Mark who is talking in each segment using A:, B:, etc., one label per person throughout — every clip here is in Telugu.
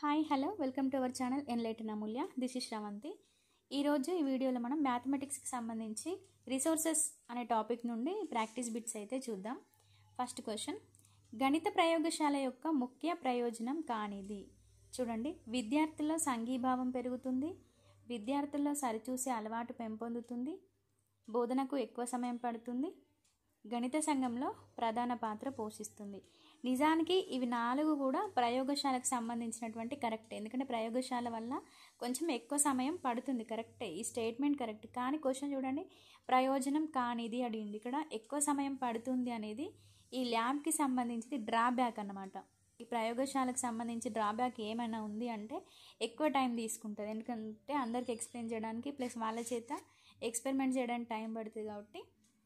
A: Hi hello welcome to our channel enlighten Amulya. This is Sravanthi. ఈరోజు ఈ వీడియోలో మనం మ్యాథమెటిక్స్కి సంబంధించి రిసోర్సెస్ అనే టాపిక్ నుండి ప్రాక్టీస్ బిట్స్ అయితే చూద్దాం. ఫస్ట్ క్వశ్చన్, గణిత ప్రయోగశాల యొక్క ముఖ్య ప్రయోజనం కానిది. చూడండి, విద్యార్థుల్లో సంఘీభావం పెరుగుతుంది, విద్యార్థుల్లో సరిచూసే అలవాటు పెంపొందుతుంది, బోధనకు ఎక్కువ సమయం పడుతుంది, గణిత సంఘంలో ప్రధాన పాత్ర పోషిస్తుంది. నిజానికి ఇవి 4 కూడా ప్రయోగశాలకు సంబంధించినటువంటి కరెక్టే, ఎందుకంటే ప్రయోగశాల వల్ల కొంచెం ఎక్కువ సమయం పడుతుంది. కరెక్టే, ఈ స్టేట్మెంట్ కరెక్ట్. కానీ క్వశ్చన్ చూడండి, ప్రయోజనం కానిది అడిగింది. ఇక్కడ ఎక్కువ సమయం పడుతుంది అనేది ఈ ల్యాబ్కి సంబంధించి డ్రాబ్యాక్ అన్నమాట. ఈ ప్రయోగశాలకు సంబంధించి డ్రాబ్యాక్ ఏమైనా ఉంది అంటే ఎక్కువ టైం తీసుకుంటుంది, ఎందుకంటే అందరికి ఎక్స్ప్లెయిన్ చేయడానికి ప్లస్ వాళ్ళ చేత ఎక్స్పెరిమెంట్ చేయడానికి టైం పడుతుంది, కాబట్టి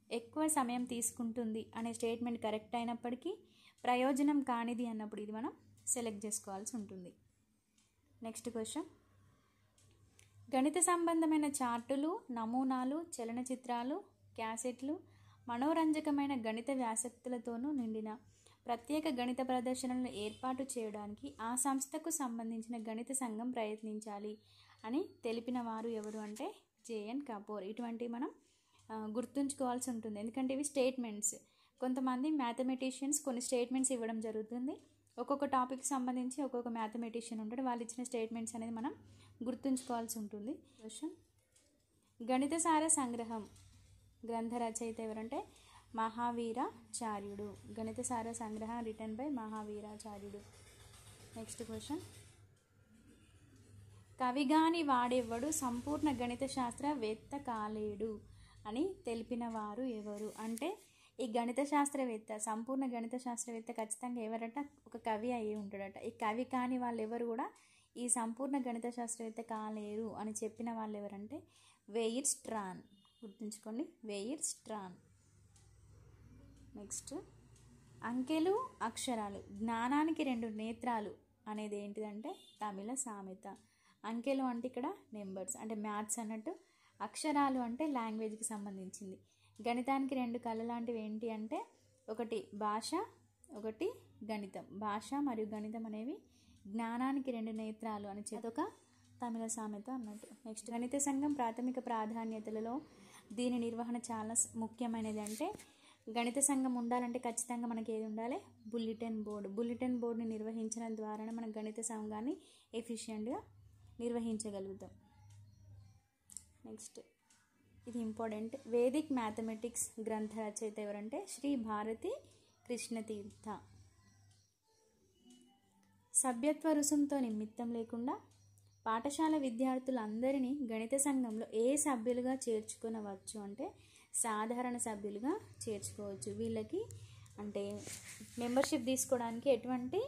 A: ఎక్కువ సమయం తీసుకుంటుంది అనే స్టేట్మెంట్ కరెక్ట్ అయినప్పటికీ ప్రయోజనం కానిది అన్నప్పుడు ఇది మనం సెలెక్ట్ చేసుకోవాల్సి ఉంటుంది. నెక్స్ట్ క్వశ్చన్, గణిత సంబంధమైన చార్టులు, నమూనాలు, చలనచిత్రాలు, క్యాసెట్లు, మనోరంజకమైన గణిత వ్యాసక్తులతోనూ నిండిన ప్రత్యేక గణిత ప్రదర్శనలను ఏర్పాటు చేయడానికి ఆ సంస్థకు సంబంధించిన గణిత సంఘం ప్రయత్నించాలి అని తెలిపిన వారు ఎవరు అంటే జేఎన్ కపూర్. ఇటువంటి మనం గుర్తుంచుకోవాల్సి ఉంటుంది, ఎందుకంటే ఇవి స్టేట్మెంట్స్. కొంతమంది మ్యాథమెటిషియన్స్ కొన్ని స్టేట్మెంట్స్ ఇవ్వడం జరుగుతుంది. ఒక్కొక్క టాపిక్కి సంబంధించి ఒక్కొక్క మ్యాథమెటిషియన్ ఉంటాడు, వాళ్ళు ఇచ్చిన స్టేట్మెంట్స్ అనేది మనం గుర్తుంచుకోవాల్సి ఉంటుంది. క్వశ్చన్, గణిత సార సంగ్రహం గ్రంథ రచయిత ఎవరంటే మహావీరాచార్యుడు. గణిత సార సంగ్రహం రిటర్న్ బై మహావీరాచార్యుడు. నెక్స్ట్ క్వశ్చన్, కవిగాని వాడెవ్వడు సంపూర్ణ గణిత శాస్త్రవేత్త కాలేడు అని తెలిపిన వారు ఎవరు అంటే ఈ గణిత శాస్త్రవేత్త, సంపూర్ణ గణిత శాస్త్రవేత్త ఖచ్చితంగా ఎవరట, ఒక కవి అయ్యి ఉంటాడట. ఈ కవి కాని వాళ్ళు ఎవరు కూడా ఈ సంపూర్ణ గణిత శాస్త్రవేత్త కాలేరు అని చెప్పిన వాళ్ళు ఎవరంటే వెయిర్స్ట్రాన్. గుర్తుంచుకోండి, వెయిర్స్ట్రాన్. నెక్స్ట్, అంకెలు అక్షరాలు జ్ఞానానికి 2 నేత్రాలు అనేది ఏంటిదంటే తమిళ సామెత. అంకెలు అంటే ఇక్కడ నెంబర్స్ అంటే మ్యాథ్స్ అన్నట్టు, అక్షరాలు అంటే లాంగ్వేజ్కి సంబంధించింది. గణితానికి 2 కళ్ళ లాంటివి ఏంటి అంటే ఒకటి భాష, ఒకటి గణితం. భాష మరియు గణితం అనేవి జ్ఞానానికి 2 నేత్రాలు అని ఒక తమిళ సామెత అన్నట్టు. నెక్స్ట్, గణిత సంఘం ప్రాథమిక ప్రాధాన్యతలలో దీని నిర్వహణ చాలా ముఖ్యమైనది. అంటే గణిత సంఘం ఉండాలంటే ఖచ్చితంగా మనకి ఏది ఉండాలి, బుల్లెటిన్ బోర్డు. బుల్లెటిన్ బోర్డుని నిర్వహించడం ద్వారానే మనం గణిత సంఘాన్ని ఎఫిషియెంట్గా నిర్వహించగలుగుతాం. నెక్స్ట్, ఇది ఇంపార్టెంట్, వేదిక్ మ్యాథమెటిక్స్ గ్రంథ రచయిత ఎవరంటే శ్రీ భారతి కృష్ణతీర్థ. సభ్యత్వ రుసుంతో నిమిత్తం లేకుండా పాఠశాల విద్యార్థులందరినీ గణిత సంఘంలో ఏ సభ్యులుగా చేర్చుకొనవచ్చు అంటే సాధారణ సభ్యులుగా చేర్చుకోవచ్చు. వీళ్ళకి అంటే మెంబర్షిప్ తీసుకోవడానికి ఎటువంటి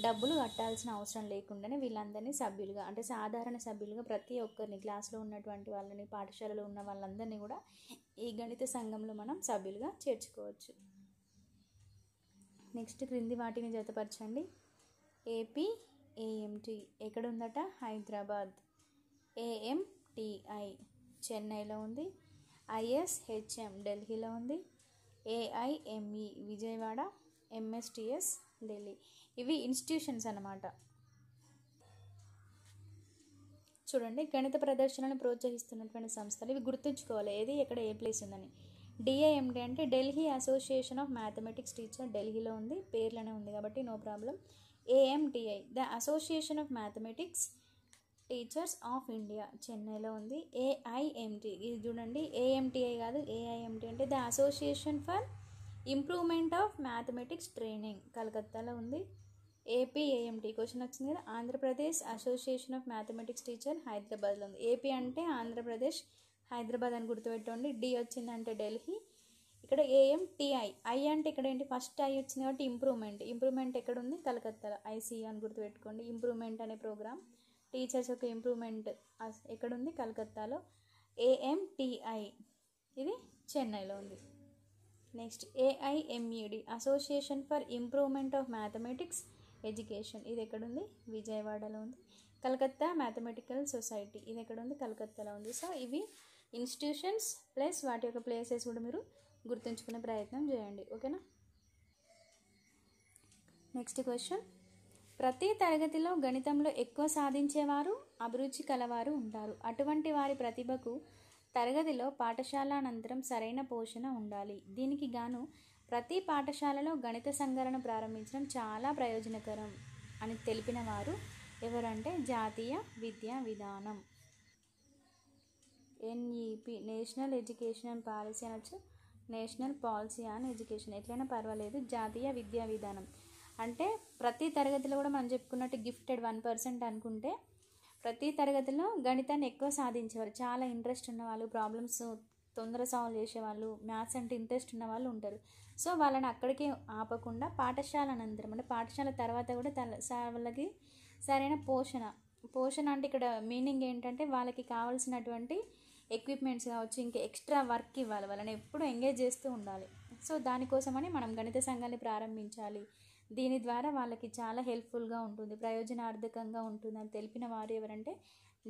A: డబ్బులు కట్టాల్సిన అవసరం లేకుండానే వీళ్ళందరినీ సభ్యులుగా అంటే సాధారణ సభ్యులుగా ప్రతి ఒక్కరిని, క్లాస్లో ఉన్నటువంటి వాళ్ళని, పాఠశాలలో ఉన్న వాళ్ళందరినీ కూడా ఈ గణిత సంఘంలో మనం సభ్యులుగా చేర్చుకోవచ్చు. నెక్స్ట్, క్రింది వాటిని జతపరచండి. ఏపీ ఏఎంటీ ఎక్కడ ఉందట, హైదరాబాద్. ఏఎంటీఐ చెన్నైలో ఉంది. ఐఎస్హెచ్ఎం ఢిల్లీలో ఉంది. ఏఐఎంఈ విజయవాడ. ఎంఎస్టిఎస్ ఢిల్లీ. ఇవి ఇన్స్టిట్యూషన్స్ అన్నమాట. చూడండి, గణిత ప్రదర్శనను ప్రోత్సహిస్తున్నటువంటి సంస్థలు ఇవి గుర్తుంచుకోవాలి, ఏది ఎక్కడ ఏ ప్లేస్ ఉందని. డిఐఎండి అంటే Delhi association of mathematics teacher, ఢిల్లీలో ఉంది, పేర్లోనే ఉంది కాబట్టి no problem. AMTI the association of mathematics teachers of India, చెన్నైలో ఉంది. ఏఐఎంటి ఇది చూడండి, ఏఎంటిఐ కాదు ఏఐఎంటి అంటే the association for improvement of mathematics training, కలకత్తాలో ఉంది. ఏపీఏఎంటి క్వశ్చన్ వచ్చింది కదా, Andhra Pradesh association of mathematics teacher హైదరాబాద్లో ఉంది. ఏపీ అంటే ఆంధ్రప్రదేశ్, హైదరాబాద్ అని గుర్తుపెట్టుకోండి. డి వచ్చిందంటే ఢిల్లీ. ఇక్కడ ఏఎంటిఐ, ఐ అంటే ఇక్కడ ఏంటి, ఫస్ట్ ఐ వచ్చింది కాబట్టి ఇంప్రూవ్మెంట్. ఇంప్రూవ్మెంట్ ఎక్కడ ఉంది, కలకత్తాలో, ఐసీ అని గుర్తుపెట్టుకోండి. ఇంప్రూవ్మెంట్ అనే ప్రోగ్రామ్, టీచర్స్ యొక్క ఇంప్రూవ్మెంట్ ఎక్కడుంది, కలకత్తాలో. ఏఎంటిఐ ఇది చెన్నైలో ఉంది. Next, AIMED association for improvement of mathematics education, ఇది ఎక్కడుంది, విజయవాడలో ఉంది. కలకత్తా మ్యాథమెటికల్ సొసైటీ, ఇది ఎక్కడుంది, కలకత్తాలో ఉంది. సో ఇవి ఇన్స్టిట్యూషన్స్ ప్లస్ వాటి యొక్క ప్లేసెస్ కూడా మీరు గుర్తుంచుకునే ప్రయత్నం చేయండి, ఓకేనా. నెక్స్ట్ క్వశ్చన్, ప్రతి తరగతిలో గణితంలో ఎక్కువ సాధించేవారు అభిరుచి కలవారు ఉంటారు. అటువంటి వారి ప్రతిభకు తరగతిలో పాఠశాల అనంతరం సరైన పోషణ ఉండాలి. దీనికి గాను ప్రతి పాఠశాలలో గణిత సంఘరణ ప్రారంభించడం చాలా ప్రయోజనకరం అని తెలిపిన వారు ఎవరంటే జాతీయ విద్యా విధానం, ఎన్ఈపి, నేషనల్ ఎడ్యుకేషన్ పాలసీ అనొచ్చు, నేషనల్ పాలసీ ఆన్ ఎడ్యుకేషన్, ఎట్లయినా పర్వాలేదు. జాతీయ విద్యా విధానం అంటే ప్రతి తరగతిలో కూడా మనం చెప్పుకున్నట్టు గిఫ్టెడ్ 1% అనుకుంటే ప్రతి తరగతిలో గణితాన్ని ఎక్కువ సాధించేవారు, చాలా ఇంట్రెస్ట్ ఉన్నవాళ్ళు, ప్రాబ్లమ్స్ తొందర సాల్వ్ చేసేవాళ్ళు, మ్యాథ్స్ అంటే ఇంట్రెస్ట్ ఉన్న వాళ్ళు ఉంటారు. సో వాళ్ళని అక్కడికే ఆపకుండా పాఠశాల అనంతరం అంటే పాఠశాల తర్వాత కూడా వాళ్ళకి సరైన పోషణ అంటే ఇక్కడ మీనింగ్ ఏంటంటే వాళ్ళకి కావాల్సినటువంటి ఎక్విప్మెంట్స్ కావచ్చు, ఇంకా ఎక్స్ట్రా వర్క్ ఇవ్వాలి, వాళ్ళని ఎప్పుడూ ఎంగేజ్ చేస్తూ ఉండాలి. సో దానికోసమని మనం గణిత సంఘాన్ని ప్రారంభించాలి. దీని ద్వారా వాళ్ళకి చాలా హెల్ప్ఫుల్గా ఉంటుంది, ప్రయోజనార్థకంగా ఉంటుంది అని తెలిపిన వారు ఎవరంటే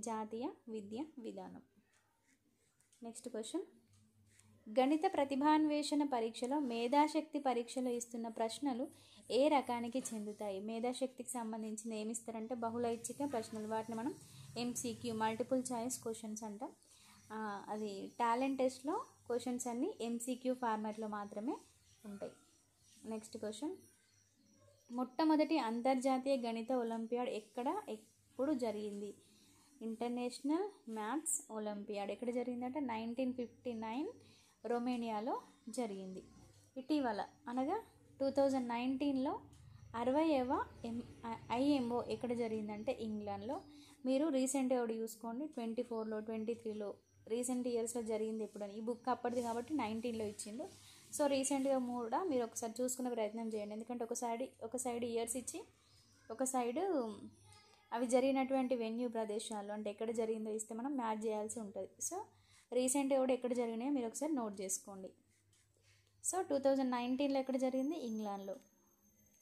A: జాతీయ విద్యా విధానం. నెక్స్ట్ క్వశ్చన్, గణిత ప్రతిభాన్వేషణ పరీక్షలో మేధాశక్తి పరీక్షలో ఇస్తున్న ప్రశ్నలు ఏ రకానికి చెందుతాయి? మేధాశక్తికి సంబంధించిన ఏమిస్తారంటే బహుళైచ్ఛిక ప్రశ్నలు, వాటిని మనం ఎంసీక్యూ మల్టిపుల్ చాయిస్ క్వశ్చన్స్ అంటాం. అది టాలెంట్ టెస్ట్లో క్వశ్చన్స్ అన్నీ ఎంసీక్యూ ఫార్మాట్లో మాత్రమే ఉంటాయి. నెక్స్ట్ క్వశ్చన్, మొట్టమొదటి అంతర్జాతీయ గణిత ఒలింపియాడ్ ఎప్పుడు జరిగింది? ఇంటర్నేషనల్ మ్యాథ్స్ ఒలింపియాడ్ ఎక్కడ జరిగిందంటే 1959 రొమేనియాలో జరిగింది. ఇటీవల అనగా 2019లో 60వ IMO ఎక్కడ జరిగిందంటే ఇంగ్లాండ్లో. మీరు రీసెంట్గా ఒకటి చూసుకోండి, 24లో 23లో రీసెంట్ ఇయర్స్లో జరిగింది ఎప్పుడని. ఈ బుక్ అప్పటిది కాబట్టి 19లో ఇచ్చిండు. సో రీసెంట్గా కూడా మీరు ఒకసారి చూసుకునే ప్రయత్నం చేయండి, ఎందుకంటే ఒక సైడ్ ఇయర్స్ ఇచ్చి ఒక సైడ్ అవి జరిగినటువంటి వెన్యూ ప్రదేశాలు అంటే ఎక్కడ జరిగిందో ఇస్తే మనం మ్యాచ్ చేయాల్సి ఉంటుంది. సో రీసెంట్గా కూడా ఎక్కడ జరిగినాయో మీరు ఒకసారి నోట్ చేసుకోండి. సో 2019లో ఎక్కడ జరిగింది? ఇంగ్లాండ్లో.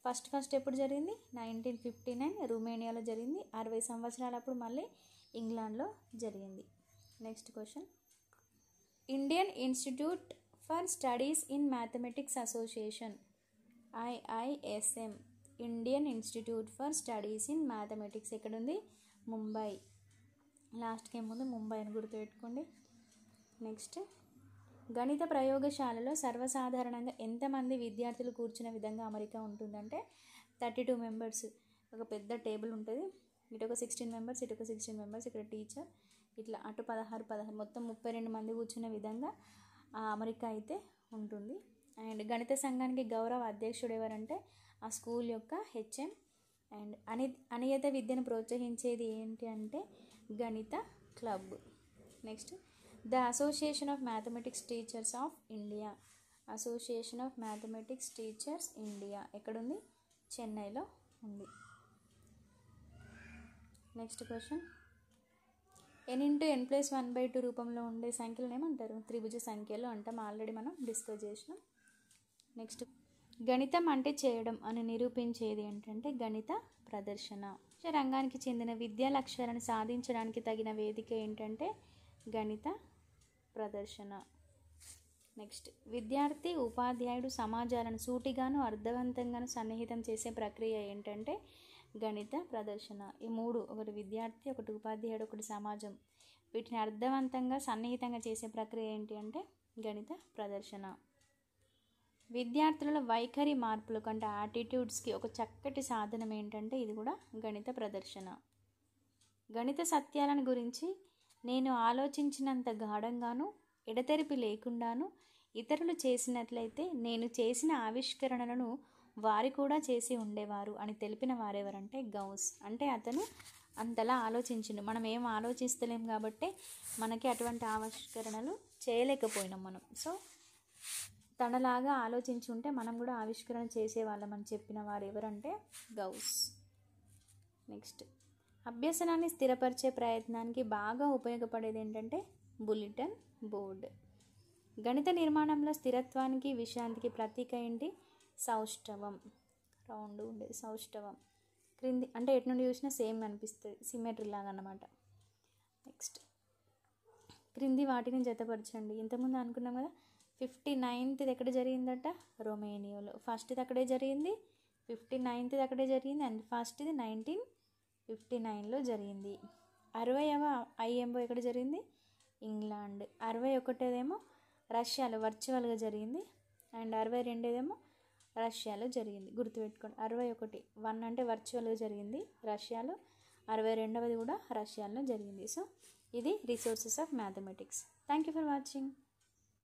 A: ఫస్ట్ ఎప్పుడు జరిగింది? 1959 రొమేనియాలో జరిగింది. 60 సంవత్సరాలప్పుడు మళ్ళీ ఇంగ్లాండ్లో జరిగింది. Next question, Indian institute for studies in mathematics association IISM, Indian institute for studies in mathematics ఎక్కడుంది? ముంబై. లాస్ట్కి ఏముంది? ముంబై అని గుర్తుపెట్టుకోండి. నెక్స్ట్, గణిత ప్రయోగశాలలో సర్వసాధారణంగా ఎంతమంది విద్యార్థులు కూర్చున్న విధంగా అమరిక ఉంటుందంటే 32 మెంబర్స్. ఒక పెద్ద టేబుల్ ఉంటుంది, ఇటు ఒక 16 మెంబర్స్, ఇటు ఒక 16 మెంబర్స్, ఇక్కడ టీచర్, ఇట్లా అటు 16 మొత్తం 32 మంది కూర్చున్న విధంగా ఆ అమరిక అయితే ఉంటుంది. అండ్ గణిత సంఘానికి గౌరవ అధ్యక్షుడు ఎవరంటే ఆ స్కూల్ యొక్క HM. అండ్ అనియత విద్యను ప్రోత్సహించేది ఏంటి అంటే గణిత club. Next, the association of mathematics teachers of India, association of mathematics teachers India ఎక్కడుంది? చెన్నైలో ఉంది. నెక్స్ట్ క్వశ్చన్, n/n+1/2 రూపంలో ఉండే సంఖ్యలను ఏమంటారు? త్రిభుజ సంఖ్యలు అంటాం, ఆల్రెడీ మనం డిస్కస్ చేసినాం. నెక్స్ట్, గణితం అంటే చేయడం అని నిరూపించేది ఏంటంటే గణిత ప్రదర్శన. రంగానికి చెందిన విద్యా లక్ష్యాలను సాధించడానికి తగిన వేదిక ఏంటంటే గణిత ప్రదర్శన. నెక్స్ట్, విద్యార్థి ఉపాధ్యాయుడు సమాజాలను సూటిగాను అర్థవంతంగాను సన్నిహితం చేసే ప్రక్రియ ఏంటంటే గణిత ప్రదర్శన. ఈ మూడు, ఒకటి విద్యార్థి, ఒకటి ఉపాధ్యాయుడు, ఒకటి సమాజం, వీటిని అర్థవంతంగా సన్నిహితంగా చేసే ప్రక్రియ ఏంటి అంటే గణిత ప్రదర్శన. విద్యార్థుల వైఖరి మార్పులకు అంటే యాటిట్యూడ్స్కి ఒక చక్కటి సాధనం ఏంటంటే ఇది కూడా గణిత ప్రదర్శన. గణిత సత్యాలను గురించి నేను ఆలోచించినంత గాఢంగాను ఎడతెరిపి లేకుండాను ఇతరులు చేసినట్లయితే నేను చేసిన ఆవిష్కరణలను వారు కూడా చేసి ఉండేవారు అని తెలిపిన వారెవరంటే గౌస్. అంటే అతను అంతలా ఆలోచించిండు, మనం ఏం ఆలోచిస్తలేం కాబట్టి మనకి అటువంటి ఆవిష్కరణలు చేయలేకపోయినాం మనం. సో తనలాగా ఆలోచించి ఉంటే మనం కూడా ఆవిష్కరణ చేసేవాళ్ళం అని చెప్పిన వారు ఎవరంటే గౌస్. నెక్స్ట్, అభ్యసనాన్ని స్థిరపరిచే ప్రయత్నానికి బాగా ఉపయోగపడేది ఏంటంటే బులెటిన్ బోర్డ్. గణిత నిర్మాణంలో స్థిరత్వానికి విశ్రాంతికి ప్రతీక ఏంటి? సౌష్ఠవం, రౌండ్ ఉండేది సౌష్ఠవం. క్రింది అంటే ఎటు నుండి చూసినా సేమ్ అనిపిస్తుంది, సిమెట్రీ లాగా అన్నమాట. నెక్స్ట్, క్రింది వాటిని జతపరచండి. ఇంతకుముందు అనుకున్నాం కదా 59th ఎక్కడ జరిగిందట? రొమేనియాలో. ఫస్ట్ది అక్కడే జరిగింది, 59th అక్కడే జరిగింది అండ్ ఫస్ట్ది 1959లో జరిగింది. 60వ ఐఎంఓ ఎక్కడ జరిగింది? ఇంగ్లాండ్. 61ఏమో రష్యాలో వర్చువల్గా జరిగింది అండ్ 62ఏమో రష్యాలో జరిగింది. గుర్తుపెట్టుకోండి. 61 1 అంటే వర్చువల్గా జరిగింది రష్యాలో, 62ది కూడా రష్యాలో జరిగింది. సో ఇది resources of mathematics. Thank you for watching.